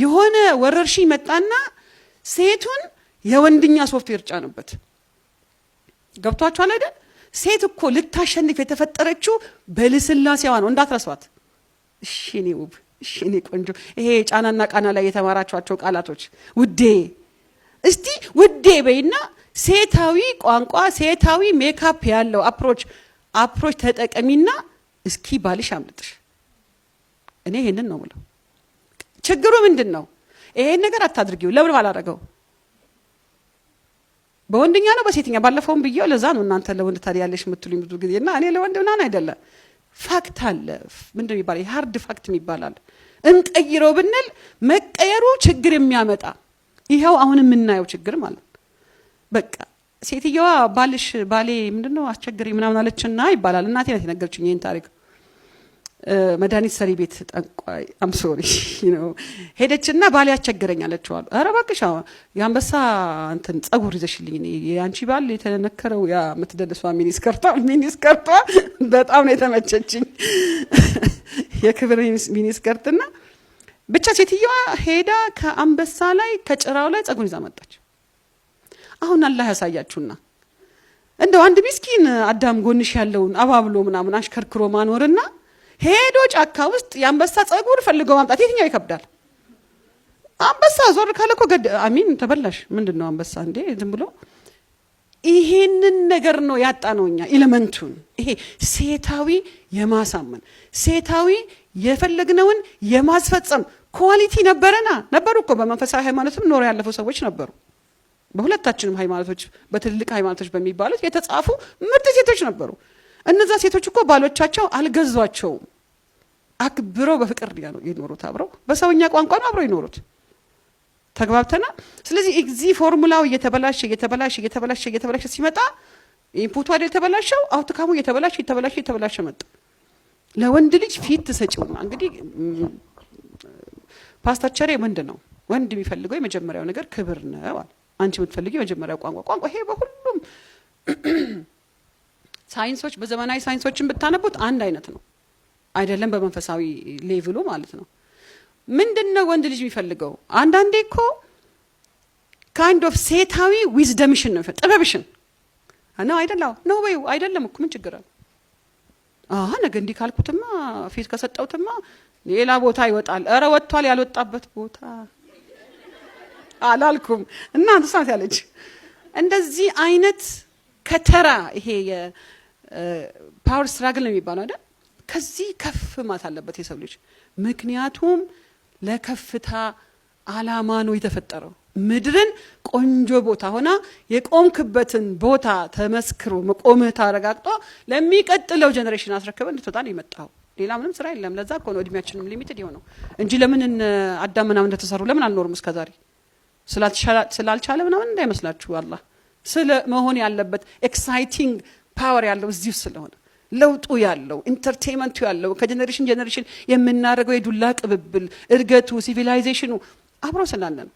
የሆነ ወረርሽኝ መጣና ሴቱን የወንድኛ ሶፍትዌር ጫነበት ገብቷችኋል አይደል ሴት እኮ ልታሸንፍ የተፈጠረችው በልስላሴዋ ነው እንዳትረሷት እሺ ነው ውብ እሺ ነው ቆንጆ ይሄ ጫናና ቃና ላይ የተማራችኋቸው ቃላቶች ውዴ እስቲ ውዴ በይና ሴታዊ ቋንቋ ሴታዊ ሜካፕ ያለው አፕሮች ተጠቀሚና እስኪ ባልሽ አምልጥሽ እኔ ይሄንን ነው ማለት ችግሩ ምንድነው ይሄን ነገር አታድርጊው ለምን ባላረገው በወንድኛ ነው በሴትኛ ባለፈውም ብየው ለዛ ነው እናንተ ለወንድ ታዲያ ያለሽ ምትሉኝ ብዙ ጊዜና እኔ ለወንድ ምናምን አይደለም ፋክት አለ ምንድነው ይባላል ሃርድ ፋክት ይባላል እንቀይረው ብንል መቀየሩ ችግር የሚያመጣ ይሄው አሁን የምናየው ችግር ማለት በቃ ሴትየዋ ባሌ ምንድነው አስቸግሪ ምናምን አለችና ይባላል እናቴ ናት የነገረችኝ ይሄን ታሪክ መድኃኒት ሰሪ ቤት ጠንቋይ አም ሶሪ ሄደችና ባሌ ያስቸግረኝ አለችው አረ እባክሽ ያንበሳ እንትን ጸጉር ይዘሽልኝ ያንቺ ባል የተነከረው ያ ምትደልሷ ሚኒስከርቷ በጣም ነው የተመቸችኝ የክብር ሚኒስከርትና ብቻ ሴትየዋ ሄዳ ከአንበሳ ላይ ከጭራው ላይ ጸጉር ይዛ መጣች አሁን አላህ ያሳያችሁና እንደው አንድ ምስኪን አዳም ጎንሽ ያለውን አባብሎ ምናምን አሽከርክሮ ማኖርና ሄዶ ጫካ ውስጥ ያንበሳ ጸጉር ፈልገው ማምጣት የትኛው ይከብዳል አንበሳ ዞር ካለኮ አሚን ተበላሽ ምንድነው አንበሳ እንዴ ዝም ብሎ ይሄንን ነገር ነው ያጣነውኛ ኤሌመንቱን ይሄ ሴታዊ የማሳመን ሴታዊ የፈለግነውን የማስፈጸም ኳሊቲ ነበሩ እኮ በመንፈሳዊ ሃይማኖትም ኖር ያለፉ ሰዎች ነበሩ በሁለታችንም ሃይማኖቶች በትልልቅ ሃይማኖቶች በሚባሉት የተጻፉ ምርጥ ሴቶች ነበሩ እነዛ ሴቶች እኮ ባሎቻቸው አልገዟቸው አክብረው በፍቅር ይኖሩት አብረው በሰውኛ ቋንቋ ነው አብረው ይኖሩት ተግባብተና ስለዚህ ኤግዚ ፎርሙላው እየተበላሸ ሲመጣ ኢንፑቱ አይደል የተበላሸው አውትካሙ እየተበላሸ መጣ ለወንድ ልጅ ፊት ተሰጪውና እንግዲህ ፓስተር ቸሬ ምንድነው ወንድ የሚፈልገው የመጀመሪያው ነገር ክብር ነው አንቺ የምትፈልጊው የመጀመሪያው ቋንቋ ይሄ በሁሉም ሳይንሶች በዘመናዊ ሳይንሶችን ብታነቡት አንድ አይነት ነው አይደለም በመንፈሳዊ ሌቭሉ ማለት ነው ምንድነው ወንድ ልጅ የሚፈልገው አንዳንዴ እኮ kind of ሴታዊ ዊዝደምሽን ነው ጥበብሽን አና አይደለም ነው ወይ አይደለም እኮ ምን ችግር አለ ነገ እንዲ ካልኩትማ ፊት ከሰጠውትማ ሌላ ቦታ ይወጣል አረ ወጥቷል ያልወጣበት ቦታ አላልኩም እናንተ ሳት ያለች እንደዚህ አይነት ከተራ ይሄ ፓወር ስትራግል ነው የሚባለው አይደል ከዚህ ከፍ ማለት አለበት የሰው ልጅ ምክንያቱም ለከፍታ አላማ ነው የተፈጠረው ምድርን ቆንጆ ቦታ ሆና የቆምክበትን ቦታ ተመስክሮ መቆምህ ታረጋግጦ ለሚቀጥለው ጀነሬሽን አስረከበ እንድትወጣ ነው የመጣው ሌላ ምንም ስራ የለም ለዛ እኮ ነው እድሜያችንም ሊሚትድ ይሆነው እንጂ ለምን አዳምና እንደተሰሩ ለምን አልኖርም እስከዛሬ ስላልቻለ ምናምን እንዳይመስላችሁ አላህ ስለ መሆን ያለበት ኤክሳይቲንግ ፓወር ያለው እዚህ ስለሆነ ለውጡ ያለው ኢንተርቴይንመንቱ ያለው ከጀነሬሽን የምናደርገው የዱላ ቅብብል እድገቱ ሲቪላይዜሽኑ አብሮ ስላለን